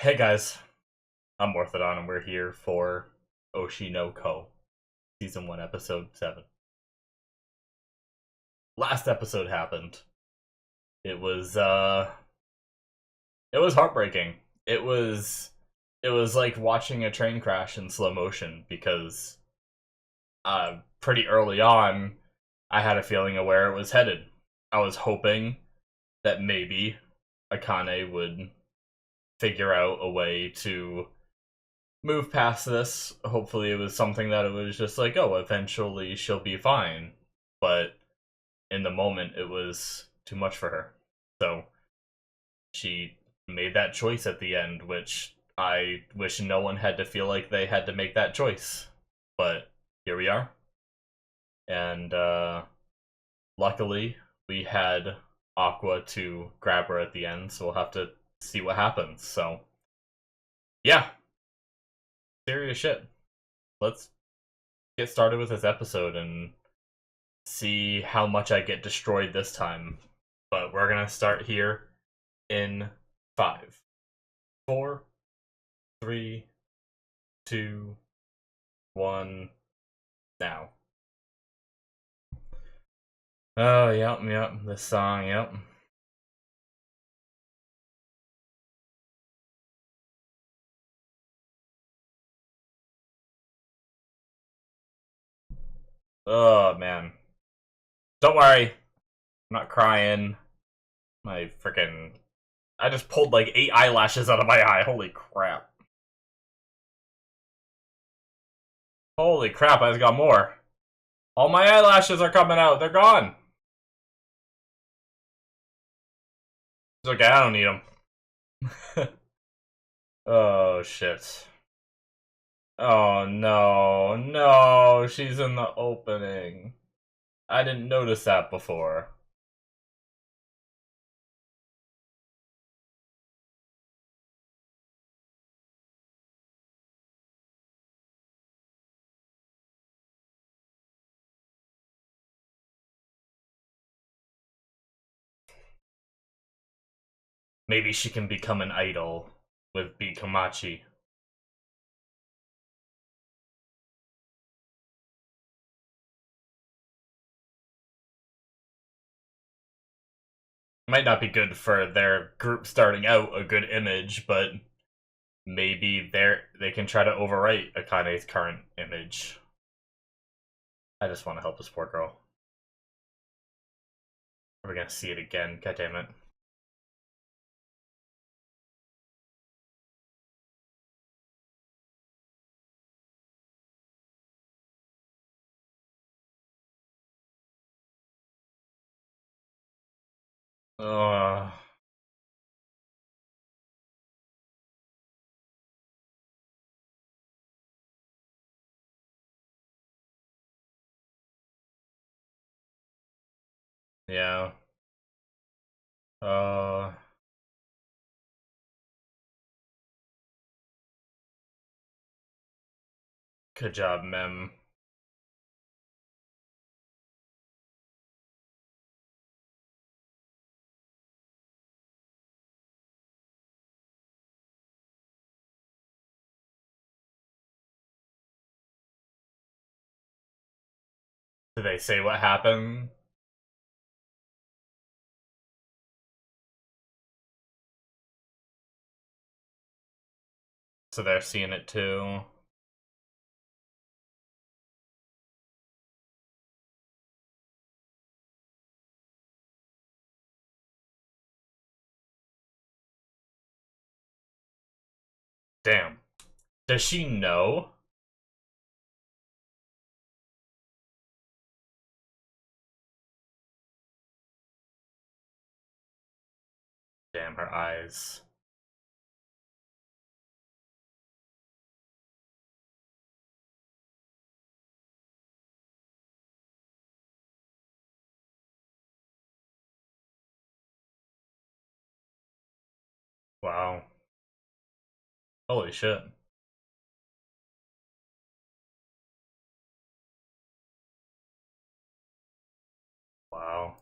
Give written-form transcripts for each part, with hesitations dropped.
Hey guys, I'm Morthadon and we're here for Oshi no Ko, Season 1, Episode 7. Last episode happened. It was, it was heartbreaking. It was, it was like watching a train crash in slow motion because, pretty early on, I had a feeling of where it was headed. I was hoping that maybe Akane would figure out a way to move past this. Hopefully, it was something that it was just like, oh, eventually she'll be fine. But in the moment, it was too much for her. So she made that choice at the end, which I wish no one had to feel like they had to make that choice. But here we are. And luckily, we had Aqua to grab her at the end, so we'll have to see what happens. So, yeah, serious shit. Let's get started with this episode and see how much I get destroyed this time. But we're gonna start here in 5, 4, 3, 2, 1, now. Oh, yep, this song, yep. Oh, man. Don't worry, I'm not crying. My freaking. I just pulled like 8 eyelashes out of my eye. Holy crap. Holy crap, I just got more. All my eyelashes are coming out. They're gone. It's okay, I don't need them. Oh, shit. Oh no, no, she's in the opening. I didn't notice that before. Maybe she can become an idol with Bikamachi. Might not be good for their group starting out a good image, but maybe they can try to overwrite Akane's current image. I just want to help this poor girl. We're gonna see it again, god damn it. Ugh. Yeah. Uh Good job, Mem. Did they say what happened? So they're seeing it too. Damn. Does she know? Damn, her eyes. Wow. Holy shit. Wow.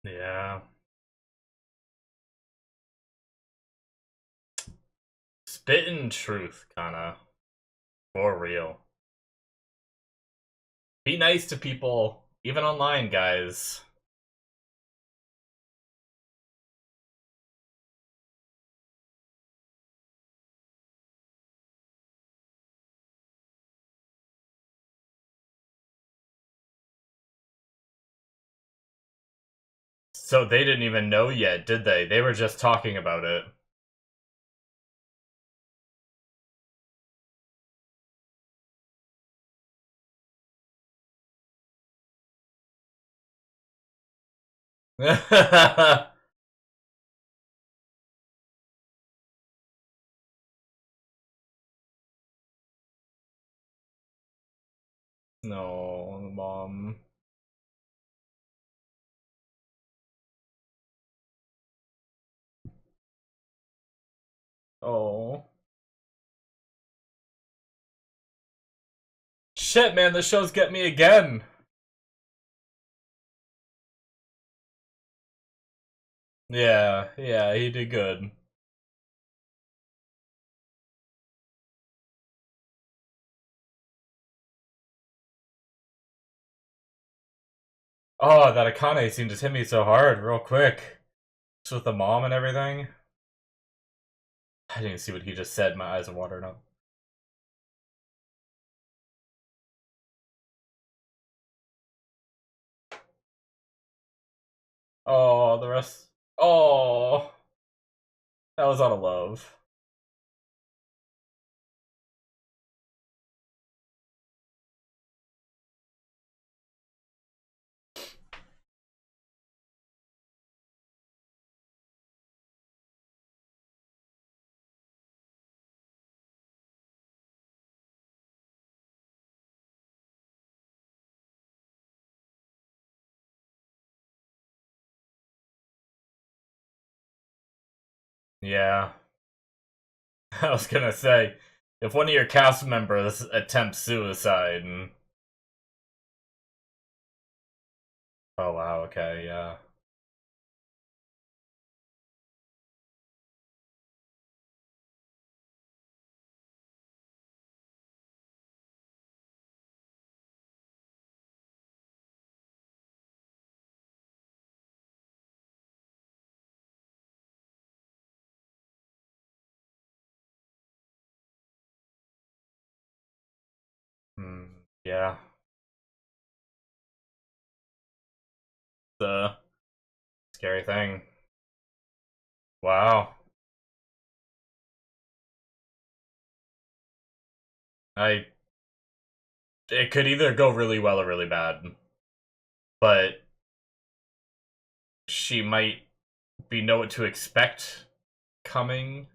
Yeah. Spittin' truth, kinda. For real. Be nice to people, even online, guys. So they didn't even know yet, did they? They were just talking about it. No, mom. Oh. Shit, man, the show's get me again. Yeah, yeah, he did good. Oh, that Akane scene just hit me so hard, real quick. Just with the mom and everything. I didn't see what he just said. My eyes are watering up. Oh, the rest. Oh, that was out of love. Yeah. I was gonna say, if one of your cast members attempts suicide and... Oh wow, okay, yeah. Yeah. The scary thing. Wow. I... It could either go really well or really bad. But she might be know what to expect coming.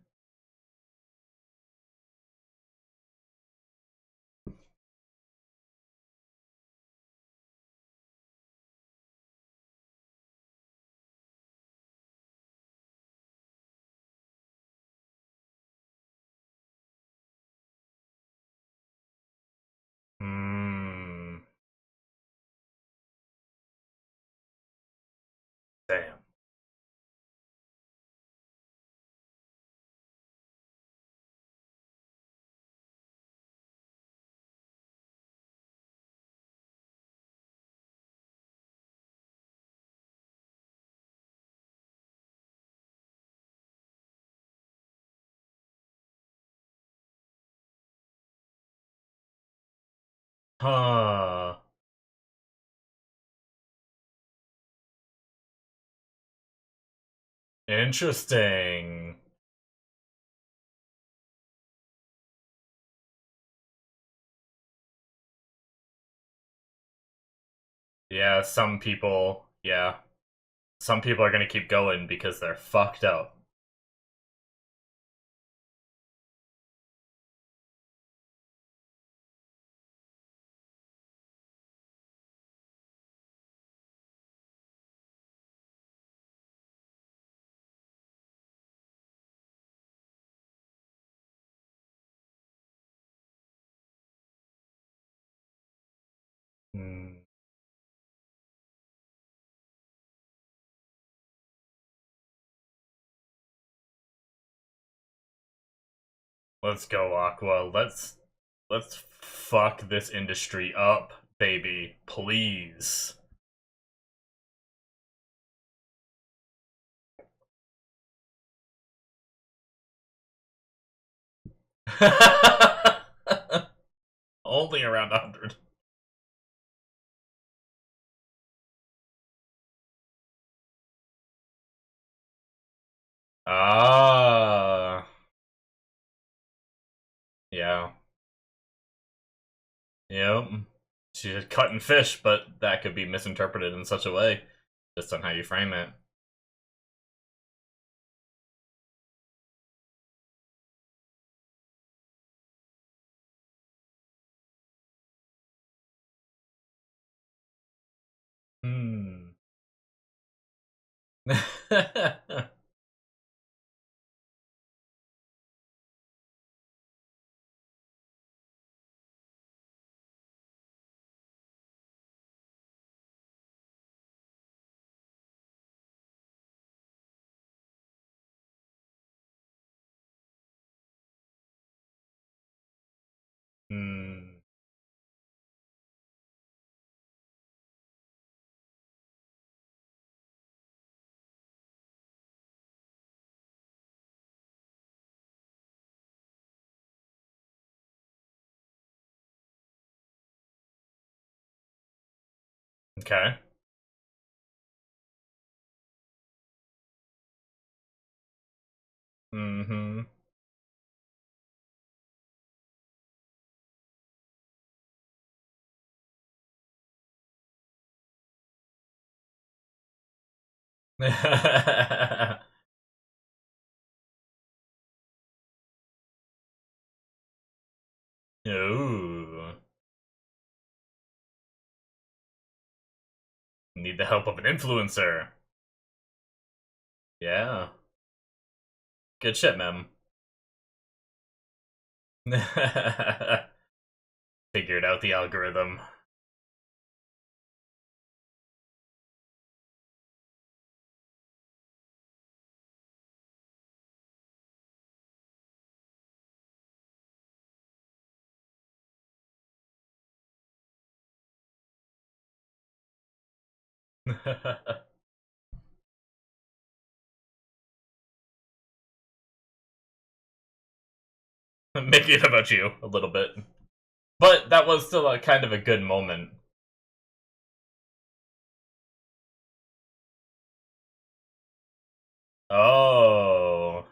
Hmm. Damn. Huh. Interesting. Yeah, some people, yeah. Some people are gonna keep going because they're fucked up. Hmm. Let's go, Aqua. Let's fuck this industry up, baby. Please. Only around 100. Ah. Yeah. Yep. She's cutting fish, but that could be misinterpreted in such a way, just on how you frame it. Hmm. Hmm. Okay. Mm-hmm. Ooh. Need the help of an influencer. Yeah. Good shit, mem. Figured out the algorithm. Making it about you a little bit. But that was still a kind of a good moment. Oh.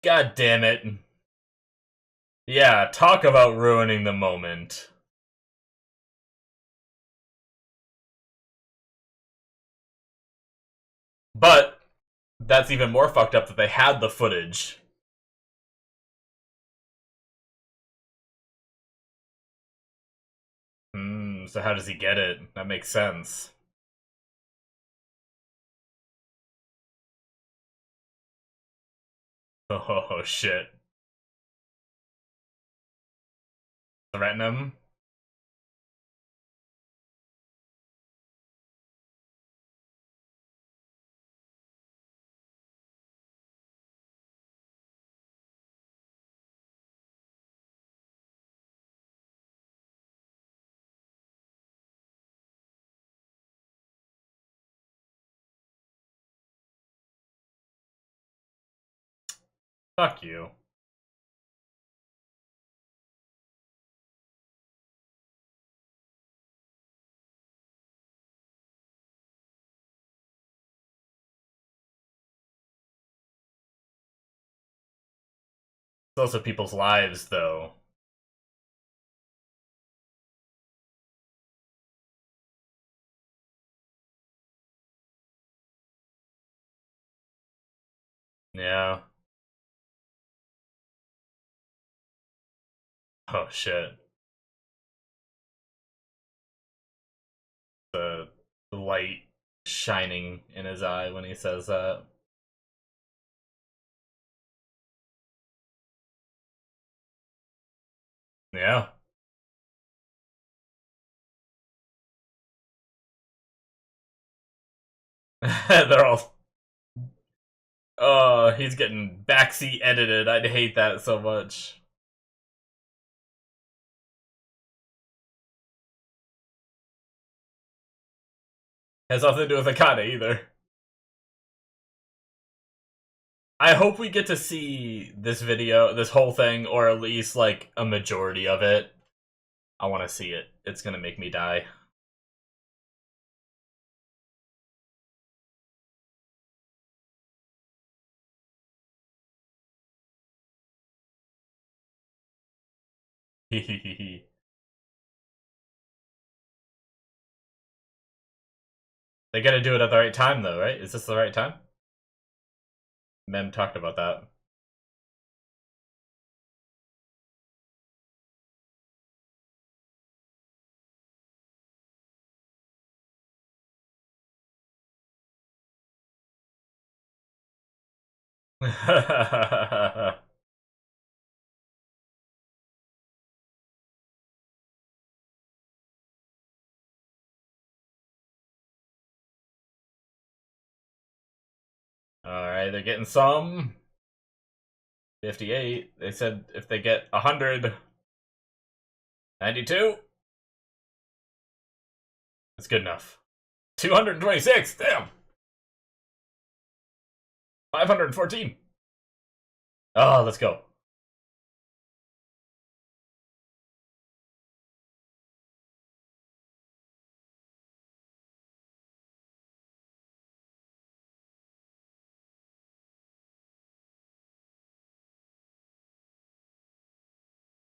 God damn it. Yeah, talk about ruining the moment. But that's even more fucked up that they had the footage. Hmm, so how does he get it? That makes sense. Oh shit. Threaten him? Fuck you. It's also people's lives, though. Yeah. Oh shit. The light shining in his eye when he says that. Yeah. They're all Oh, he's getting backseat edited. I'd hate that so much. Has nothing to do with Akane either. I hope we get to see this video, this whole thing, or at least, like, a majority of it. I want to see it. It's gonna make me die. Hehehe. They gotta do it at the right time, though, right? Is this the right time? Mem talked about that. Alright, they're getting some. 58. They said if they get 100. 92. That's good enough. 226. Damn. 514. Oh, let's go.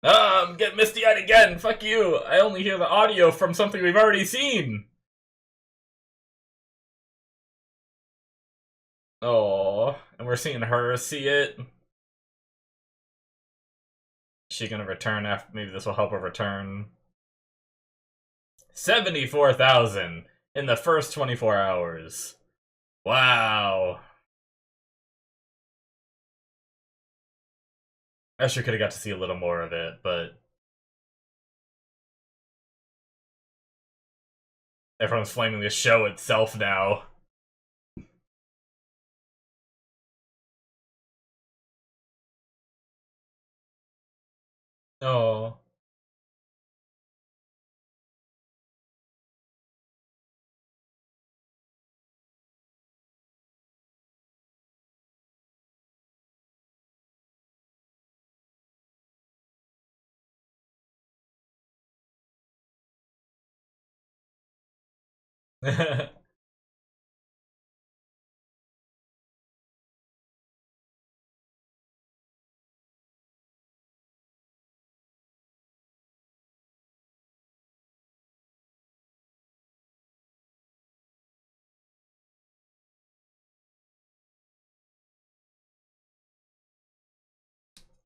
I'm getting misty-eyed again. Fuck you. I only hear the audio from something we've already seen. Oh, and we're seeing her see it. Is she gonna return after? Maybe this will help her return. 74,000 in the first 24 hours. Wow. I sure could have got to see a little more of it, but everyone's flaming the show itself now. Oh.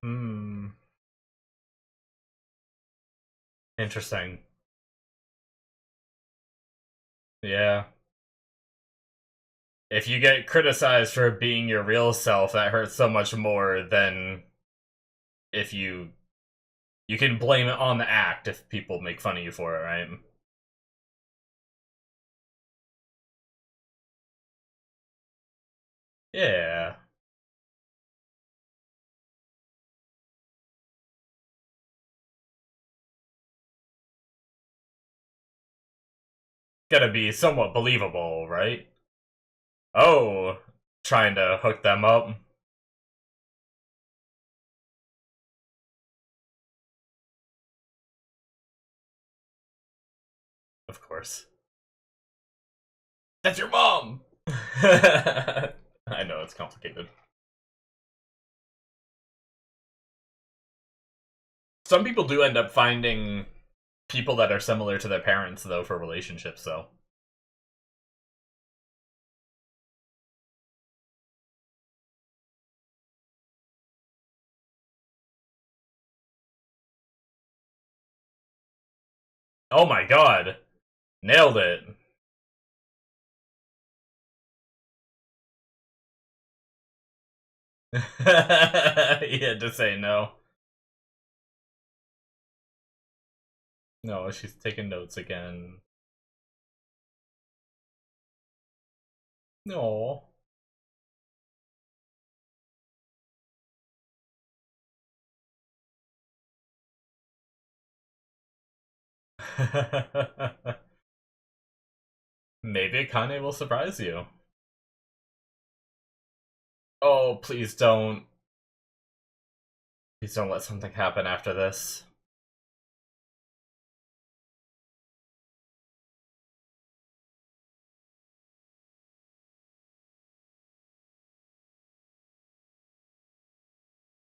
Hmm. Interesting. Yeah. If you get criticized for being your real self, that hurts so much more than if you can blame it on the act if people make fun of you for it, right? Yeah. Gotta be somewhat believable, right? Oh, trying to hook them up. Of course. That's your mom! I know, it's complicated. Some people do end up finding people that are similar to their parents, though, for relationships, though. Oh my god! Nailed it! He had to say no. No, she's taking notes again. No. Maybe Akane will surprise you. Oh, please don't. Please don't let something happen after this.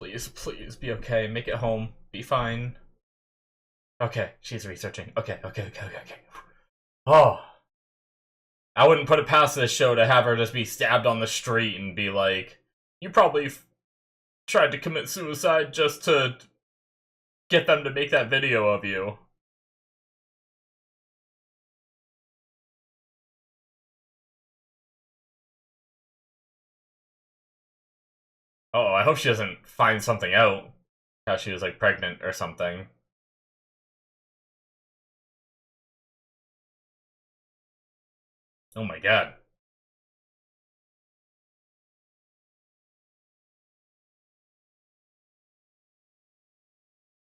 Please, please be okay. Make it home. Be fine. Okay, she's researching. Okay, okay, okay, okay, okay. Oh. I wouldn't put it past this show to have her just be stabbed on the street and be like, you probably tried to commit suicide just to get them to make that video of you. Oh, I hope she doesn't find something out. How she was, like, pregnant or something. Oh my god.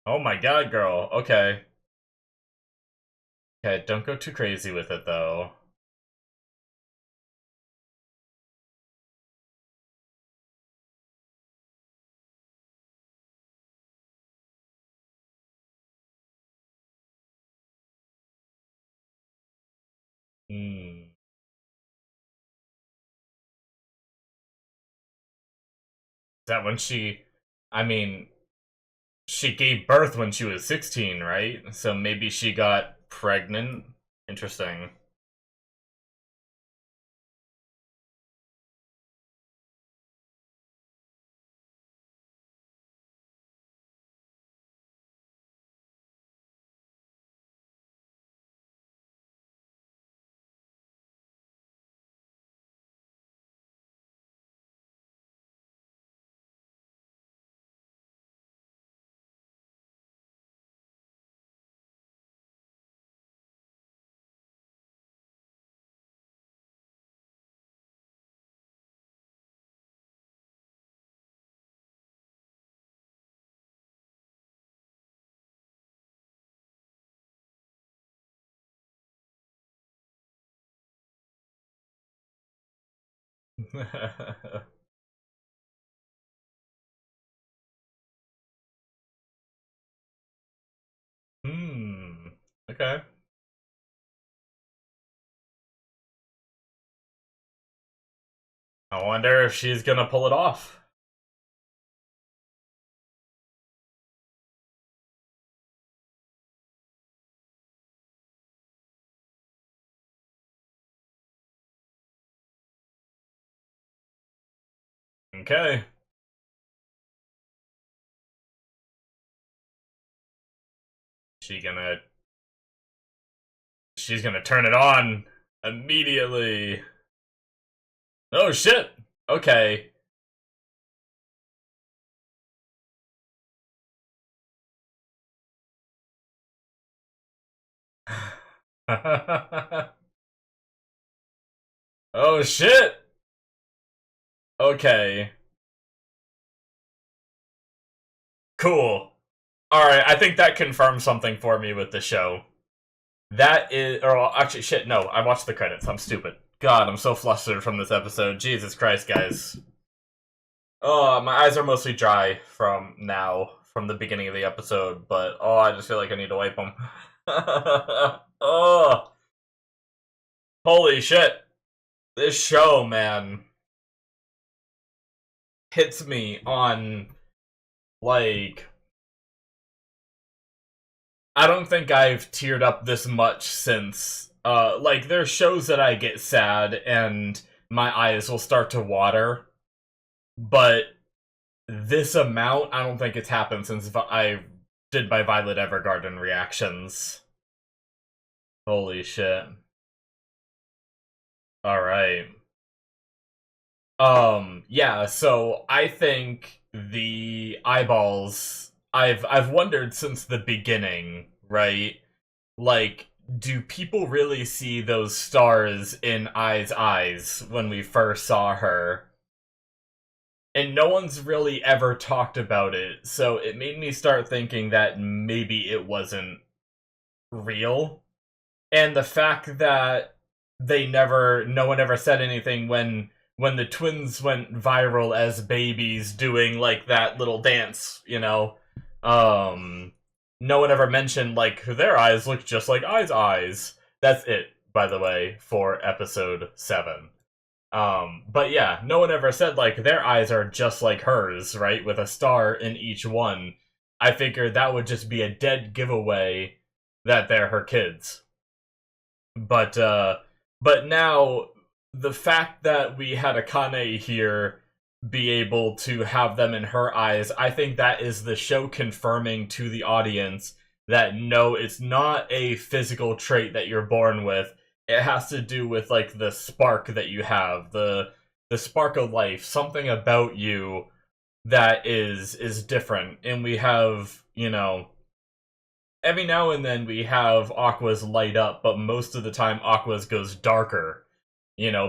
Oh my god, girl. Okay. Okay, don't go too crazy with it, though. Hmm. Is that when she... I mean, she gave birth when she was 16, right? So maybe she got pregnant? Interesting. Hmm. Okay. I wonder if she's gonna pull it off. Okay. She gonna... She's gonna turn it on immediately. Oh shit! Okay. Oh shit! Okay. Cool. Alright, I think that confirms something for me with the show. That is... Or, well, actually, shit, no. I watched the credits. I'm stupid. God, I'm so flustered from this episode. Jesus Christ, guys. Oh, my eyes are mostly dry from now, from the beginning of the episode, but oh, I just feel like I need to wipe them. Oh, holy shit. This show, man, hits me on, like, I don't think I've teared up this much since, like, there's shows that I get sad and my eyes will start to water, but this amount, I don't think it's happened since I did my Violet Evergarden reactions. Holy shit. Alright. Yeah, so I think the eyeballs I've wondered since the beginning, right? Like, do people really see those stars in Ai's eyes when we first saw her? And no one's really ever talked about it, so it made me start thinking that maybe it wasn't real. And the fact that no one ever said anything when the twins went viral as babies doing like that little dance, um, no one ever mentioned like their eyes look just like Ai's eyes. That's it, by the way, for episode 7. But yeah, no one ever said like their eyes are just like hers, right? With a star in each one. I figured that would just be a dead giveaway that they're her kids. But but now the fact that we had Akane here be able to have them in her eyes, I think that is the show confirming to the audience that no, it's not a physical trait that you're born with. It has to do with like the spark that you have, the spark of life, something about you that is different. And we have, every now and then we have Aqua's light up, but most of the time Aqua's goes darker,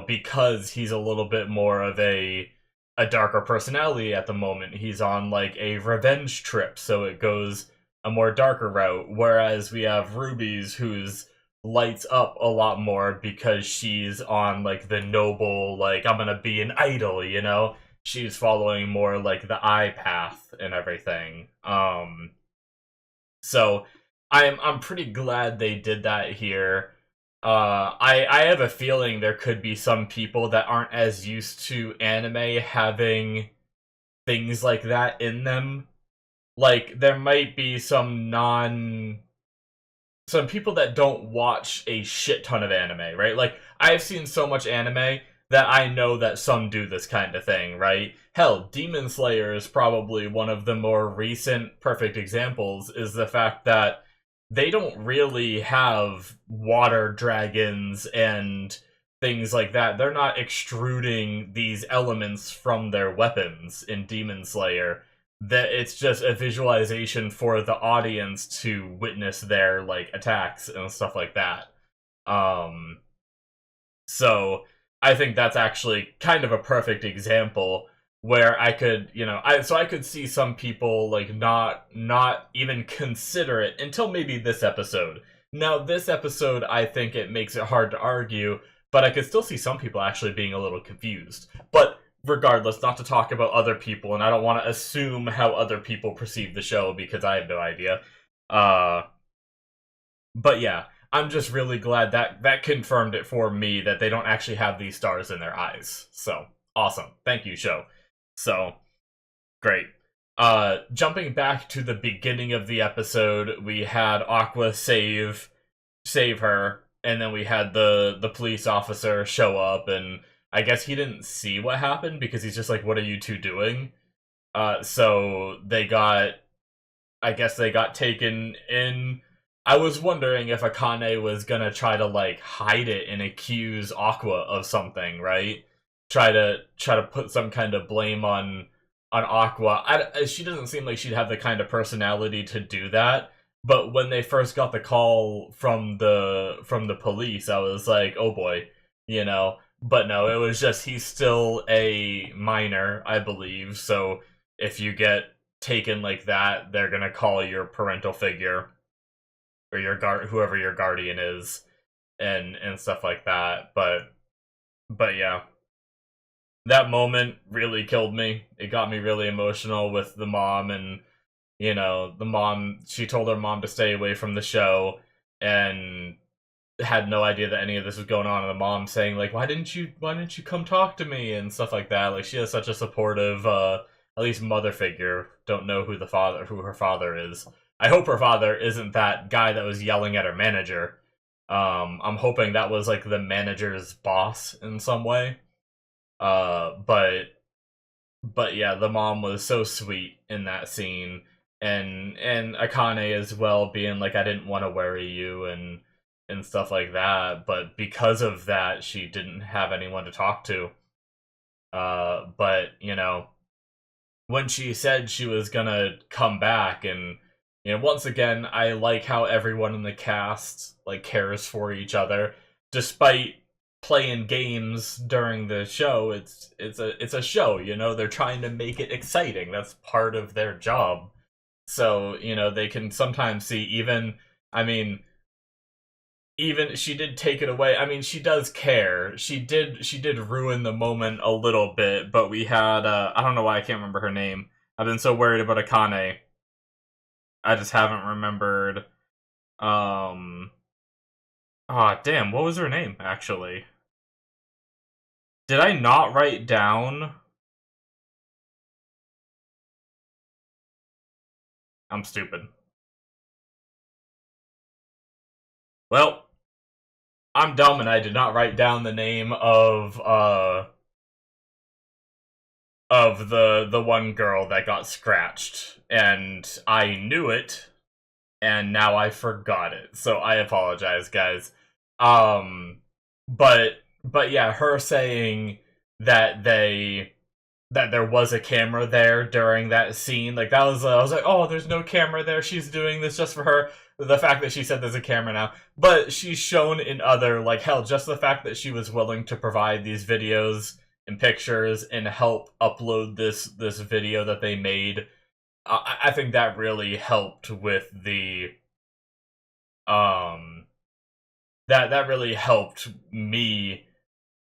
because he's a little bit more of a darker personality at the moment. He's on like a revenge trip, so it goes a more darker route, whereas we have Ruby's whose lights up a lot more because she's on like the noble, like I'm gonna be an idol, she's following more like the eye path and everything. So I'm pretty glad they did that here. I have a feeling there could be some people that aren't as used to anime having things like that in them. Like, there might be some people that don't watch a shit ton of anime, right? Like, I've seen so much anime that I know that some do this kind of thing, right? Hell, Demon Slayer is probably one of the more recent perfect examples, is the fact that they don't really have water dragons and things like that. They're not extruding these elements from their weapons in Demon Slayer. That it's just a visualization for the audience to witness their like attacks and stuff like that. So I think that's actually kind of a perfect example where I could, I could see some people like not even consider it until maybe this episode. Now, this episode, I think it makes it hard to argue, but I could still see some people actually being a little confused. But regardless, not to talk about other people, and I don't want to assume how other people perceive the show because I have no idea. But yeah, I'm just really glad that confirmed it for me that they don't actually have these stars in their eyes. So, awesome. Thank you, show. So, great. Jumping back to the beginning of the episode, we had Aqua save her, and then we had the police officer show up, and I guess he didn't see what happened because he's just like, what are you two doing? So I guess they got taken in. I was wondering if Akane was gonna try to like hide it and accuse Aqua of something, right? Try to put some kind of blame on Aqua. She doesn't seem like she'd have the kind of personality to do that. But when they first got the call from the police, I was like, oh boy, But no, it was just he's still a minor, I believe. So if you get taken like that, they're gonna call your parental figure or your whoever your guardian is, and stuff like that. But yeah, that moment really killed me. It got me really emotional with the mom, and the mom. She told her mom to stay away from the show, and had no idea that any of this was going on, and the mom saying like, why didn't you come talk to me and stuff like that. Like, she has such a supportive at least mother figure. Don't know who her father is. I hope her father isn't that guy that was yelling at her manager. I'm hoping that was like the manager's boss in some way. But yeah, the mom was so sweet in that scene, and Akane as well, being like, I didn't want to worry you and stuff like that, but because of that, she didn't have anyone to talk to. But when she said she was gonna come back, and once again, I like how everyone in the cast like cares for each other, despite playing games during the show. It's a show, they're trying to make it exciting. That's part of their job. So they can sometimes see, even, I mean, even she did take it away. I mean, she does care. She did ruin the moment a little bit, but we had I don't know why I can't remember her name. I've been so worried about Akane. I just haven't remembered. Um Ah, damn, what was her name actually? Did I not write down? I'm stupid. Well, I'm dumb and I did not write down the name of the one girl that got scratched, and I knew it, and now I forgot it. So I apologize, guys. Um, but but yeah, her saying that there was a camera there during that scene, like that was I was like, oh, there's no camera there. She's doing this just for her. The fact that she said there's a camera now, but she's shown in other, like, hell, just the fact that she was willing to provide these videos and pictures and help upload this video that they made. I think that really helped with the um that really helped me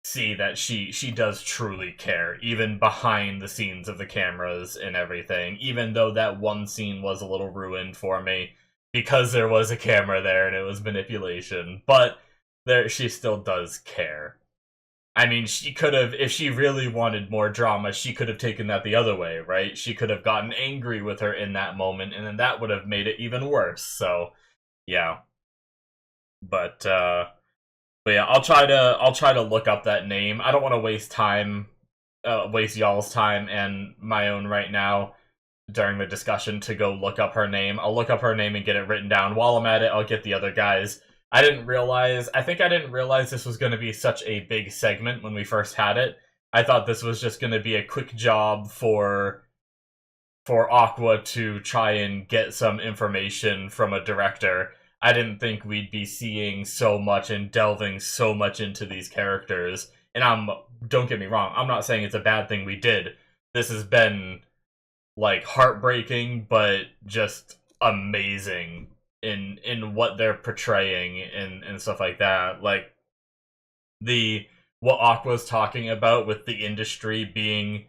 see that she does truly care, even behind the scenes of the cameras and everything, even though that one scene was a little ruined for me because there was a camera there and it was manipulation, but there she still does care. I mean, she could have, if she really wanted more drama, she could have taken that the other way, right? She could have gotten angry with her in that moment, and then that would have made it even worse. So, yeah. But but yeah, I'll try to look up that name. I don't want to waste time, waste y'all's time and my own right now during the discussion to go look up her name. I'll look up her name and get it written down. While I'm at it, I'll get the other guys. I think I didn't realize this was going to be such a big segment when we first had it. I thought this was just going to be a quick job for Aqua to try and get some information from a director. I didn't think we'd be seeing so much and delving so much into these characters. And don't get me wrong, I'm not saying it's a bad thing we did. This has been, like, heartbreaking, but just amazing in what they're portraying and stuff like that. Like, the what Aqua's talking about with the industry being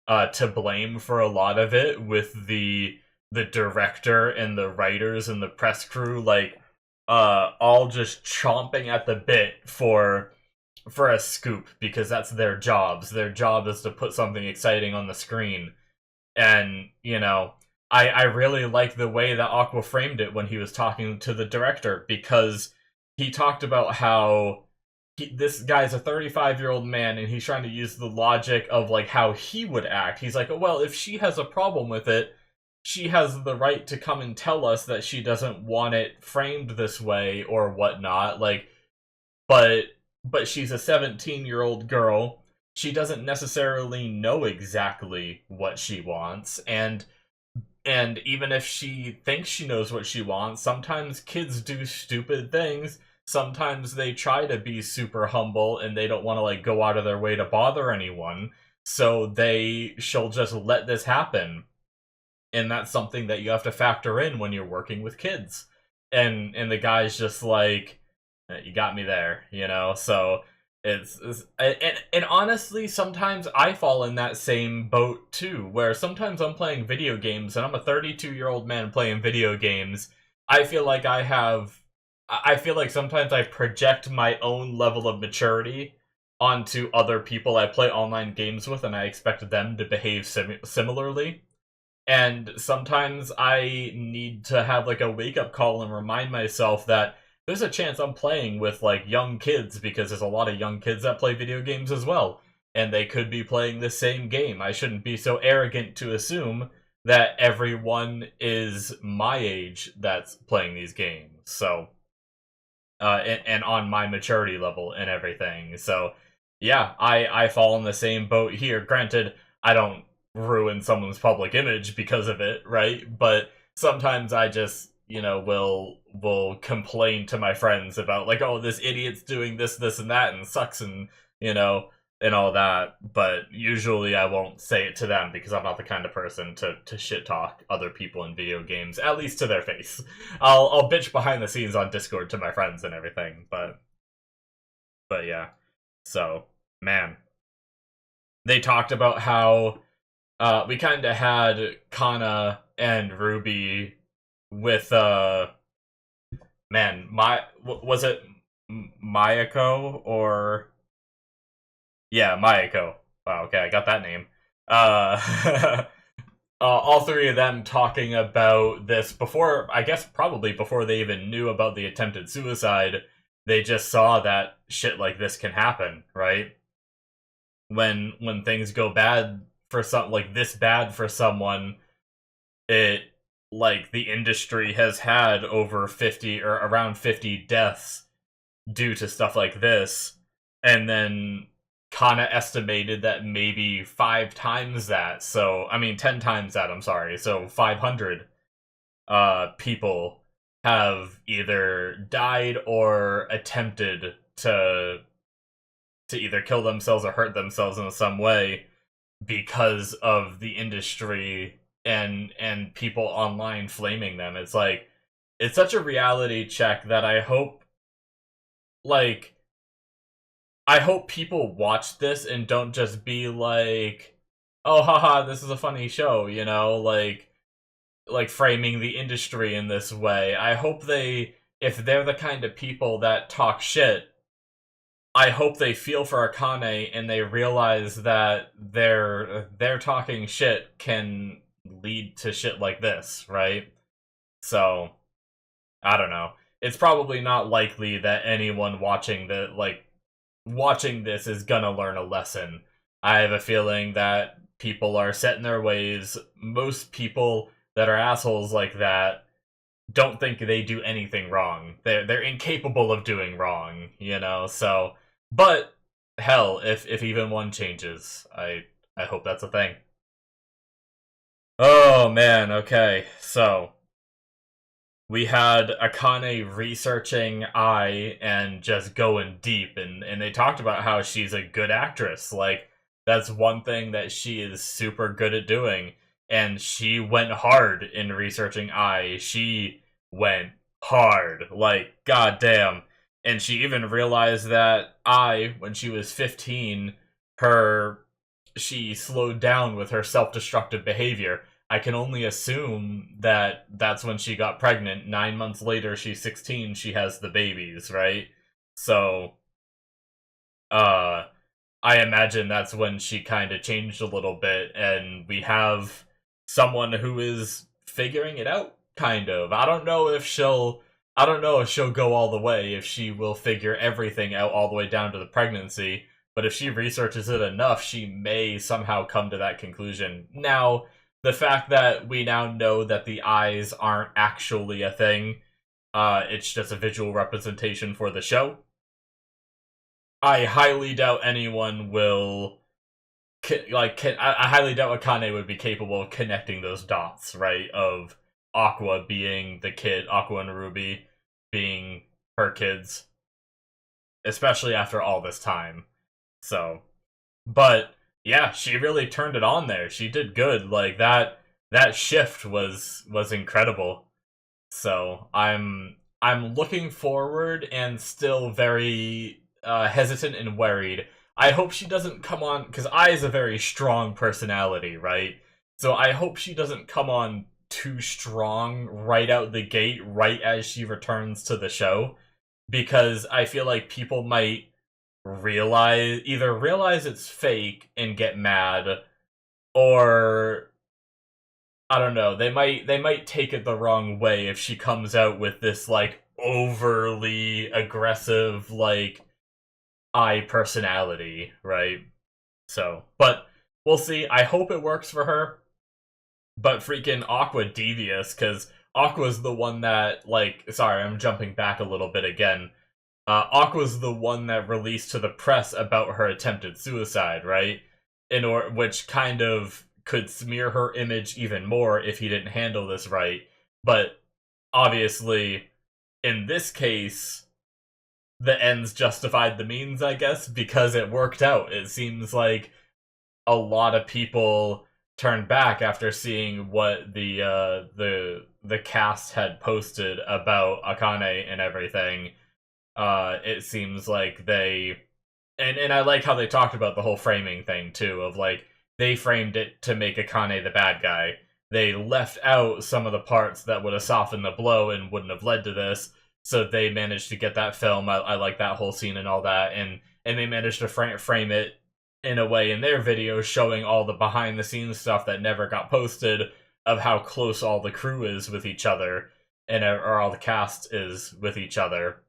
to blame for a lot of it, with the director and the writers and the press crew, like, all just chomping at the bit for a scoop, because that's their jobs. Their job is to put something exciting on the screen. And, I really like the way that Aqua framed it when he was talking to the director, because he talked about how this guy's a 35-year-old man and he's trying to use the logic of, like, how he would act. He's like, oh, well, if she has a problem with it, she has the right to come and tell us that she doesn't want it framed this way or whatnot. Like, but she's a 17-year-old girl. She doesn't necessarily know exactly what she wants, and even if she thinks she knows what she wants, sometimes kids do stupid things. Sometimes they try to be super humble and they don't want to, like, go out of their way to bother anyone. So she'll just let this happen. And that's something that you have to factor in when you're working with kids. And the guy's just like, you got me there, So and honestly, sometimes I fall in that same boat too, where sometimes I'm playing video games and I'm a 32-year-old man playing video games. I feel like sometimes I project my own level of maturity onto other people I play online games with, and I expect them to behave similarly. And sometimes I need to have, like, a wake-up call and remind myself that there's a chance I'm playing with, like, young kids, because there's a lot of young kids that play video games as well. And they could be playing the same game. I shouldn't be so arrogant to assume that everyone is my age that's playing these games. So, and on my maturity level and everything. So, yeah, I fall in the same boat here. Granted, I don't ruin someone's public image because of it, right? But sometimes I just, will complain to my friends about, like, oh, this idiot's doing this, and that, and sucks, and, and all that, but usually I won't say it to them because I'm not the kind of person to shit talk other people in video games, at least to their face. I'll bitch behind the scenes on Discord to my friends and everything, but yeah. So, man, they talked about how we kind of had Kana and Ruby with man, was it Mayako or yeah, Mayako. Wow, okay, I got that name. All three of them talking about this before, I guess probably before they even knew about the attempted suicide. They just saw that shit like this can happen, right? When things go bad for some, like this bad for someone, it, like, the industry has had over 50 or around 50 deaths due to stuff like this, and then Kana estimated that maybe 5 times that, so I mean 10 times that, I'm sorry, so 500 people have either died or attempted to either kill themselves or hurt themselves in some way because of the industry and people online flaming them. It's like, it's such a reality check that like I hope people watch this and don't just be like, oh haha, this is a funny show, you know, like framing the industry in this way. I hope they, if they're the kind of people that talk shit, I hope they feel for Akane and they realize that their talking shit can lead to shit like this, right? So, I don't know. It's probably not likely that anyone watching this is gonna learn a lesson. I have a feeling that people are set in their ways. Most people that are assholes like that don't think they do anything wrong. They're incapable of doing wrong, you know. So, but hell, if even one changes, I hope that's a thing. Oh man, okay. So, we had Akane researching Ai and just going deep, and they talked about how she's a good actress. Like, that's one thing that she is super good at doing. And she went hard in researching Ai. She went hard. Like, goddamn. And she even realized that Ai, when she was 15, her she slowed down with her self-destructive behavior. I can only assume that that's when she got pregnant. 9 months later, she's 16, she has the babies, right? So, uh, I imagine that's when she kind of changed a little bit, and we have someone who is figuring it out, kind of. I don't know if she'll go all the way, if she will figure everything out all the way down to the pregnancy, but if she researches it enough, she may somehow come to that conclusion. Now, the fact that we now know that the eyes aren't actually a thing, it's just a visual representation for the show, I highly doubt anyone will I highly doubt Akane would be capable of connecting those dots, right? Of Aqua being the kid, Aqua and Ruby being her kids, especially after all this time. So, but yeah, she really turned it on there. She did good. Like that shift was incredible. So I'm looking forward and still very hesitant and worried. I hope she doesn't come on, because I is a very strong personality, right? So I hope she doesn't come on too strong right out the gate, right as she returns to the show, because I feel like people might realize it's fake and get mad, or I don't know. They might take it the wrong way if she comes out with this like overly aggressive like I personality, right? So, but we'll see. I hope it works for her. But freaking Aqua devious, because Aqua's the one that, like, sorry, I'm jumping back a little bit again. Aqua's the one that released to the press about her attempted suicide, right? Which kind of could smear her image even more if he didn't handle this right. But obviously, in this case, the ends justified the means, I guess, because it worked out. It seems like a lot of people turned back after seeing what the cast had posted about Akane and everything. It seems like they and I like how they talked about the whole framing thing too, of like they framed it to make Akane the bad guy. They left out some of the parts that would have softened the blow and wouldn't have led to this. So they managed to get that film. I like that whole scene and all that, and they managed to frame it in a way in their video showing all the behind the scenes stuff that never got posted of how close all the crew is with each other and or all the cast is with each other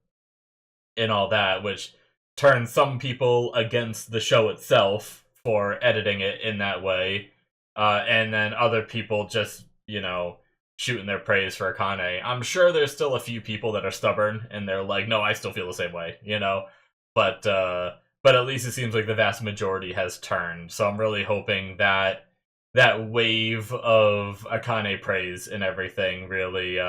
and all that, which turns some people against the show itself for editing it in that way, and then other people just, you know, shooting their praise for Akane. I'm sure there's still a few people that are stubborn and they're like, no, I still feel the same way, you know? But at least it seems like the vast majority has turned. So I'm really hoping that that wave of Akane praise and everything really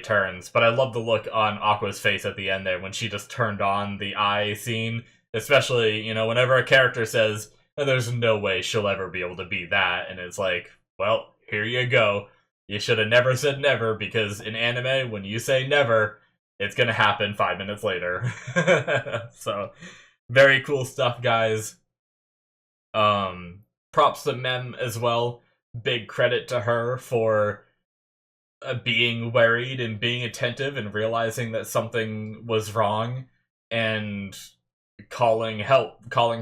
turns. But I love the look on Aqua's face at the end there when she just turned on the eye scene. Especially, you know, whenever a character says, oh, there's no way she'll ever be able to be that. And it's like, well, here you go. You should have never said never, because in anime, when you say never, it's gonna happen 5 minutes later. So, very cool stuff, guys. Props to Mem as well. Big credit to her for being worried and being attentive and realizing that something was wrong and calling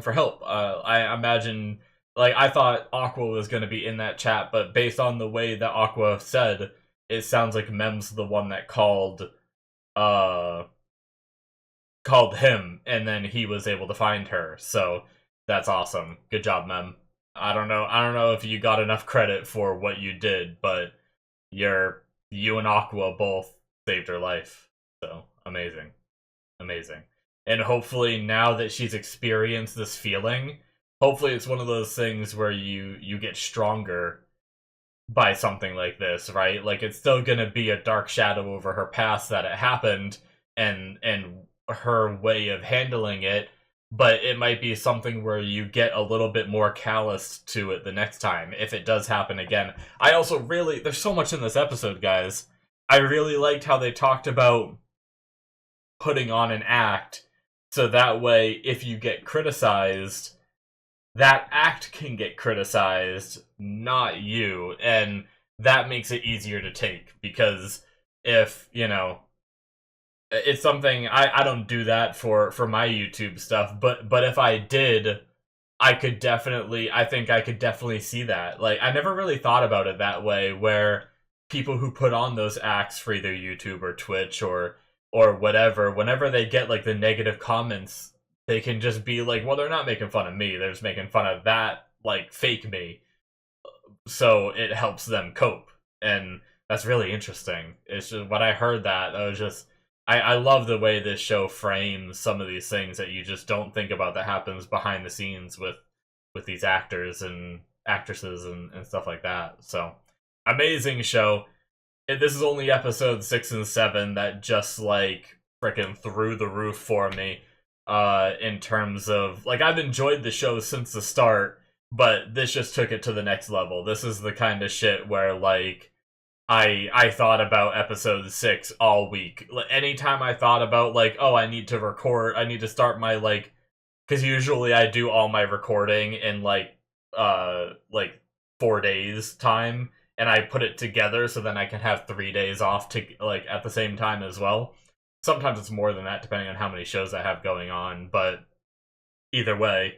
for help. I imagine, like, I thought Aqua was going to be in that chat, but based on the way that Aqua said, it sounds like Mem's the one that called him, and then he was able to find her. So that's awesome. Good job, Mem. I don't know if you got enough credit for what you did, but you and Aqua both saved her life. So amazing. And hopefully now that she's experienced this feeling, hopefully it's one of those things where you get stronger by something like this, right? Like, it's still gonna be a dark shadow over her past that it happened and her way of handling it, but it might be something where you get a little bit more callous to it the next time, if it does happen again. I also really, there's so much in this episode, guys. I really liked how they talked about putting on an act, so that way, if you get criticized, that act can get criticized, not you, and that makes it easier to take, because if, you know, it's something, I don't do that for my YouTube stuff, but if I did, I think I could definitely see that. Like, I never really thought about it that way, where people who put on those acts for either YouTube or Twitch or whatever, whenever they get, like, the negative comments, they can just be like, well, they're not making fun of me, they're just making fun of that, like, fake me. So it helps them cope. And that's really interesting. It's just, when I heard that, I was just, I love the way this show frames some of these things that you just don't think about that happens behind the scenes with these actors and actresses and stuff like that. So, amazing show. This is only episode 6 and 7 that just, like, freaking through the roof for me. In terms of, like, I've enjoyed the show since the start, but this just took it to the next level. This is the kind of shit where, like, I thought about episode 6 all week. Anytime I thought about, like, oh, I need to start my, like, because usually I do all my recording in, like 4 days time, and I put it together so then I can have 3 days off to, like, at the same time as well. Sometimes it's more than that, depending on how many shows I have going on, but either way.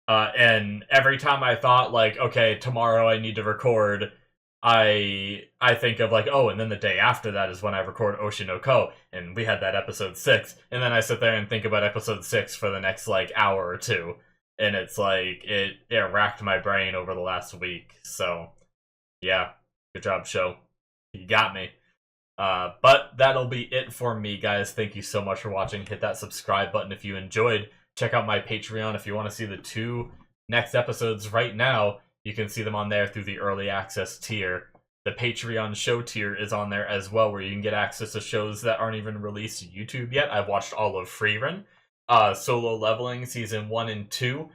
And every time I thought, like, okay, tomorrow I need to record, I think of, like, oh, and then the day after that is when I record Oshi no Ko, and we had that episode 6, and then I sit there and think about episode 6 for the next, like, hour or two, and it's like, it racked my brain over the last week. So yeah, good job, show. You got me. But that'll be it for me, guys. Thank you so much for watching. Hit that subscribe button if you enjoyed. Check out my Patreon if you want to see the 2 next episodes right now. You can see them on there through the early access tier. The Patreon show tier is on there as well, where you can get access to shows that aren't even released to YouTube yet. I've watched all of Freerun, Solo Leveling Season 1 and 2,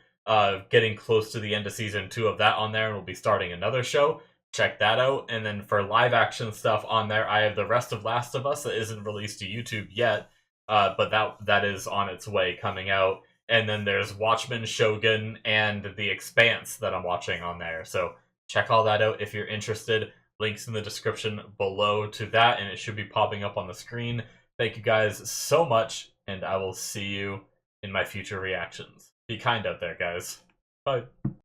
getting close to the end of Season 2 of that on there, and we'll be starting another show. Check that out. And then for live action stuff on there, I have the rest of Last of Us that isn't released to YouTube yet, but that is on its way coming out. And then there's Watchmen, Shogun, and The Expanse that I'm watching on there. So check all that out if you're interested. Links in the description below to that, and it should be popping up on the screen. Thank you guys so much, and I will see you in my future reactions. Be kind out there, guys. Bye.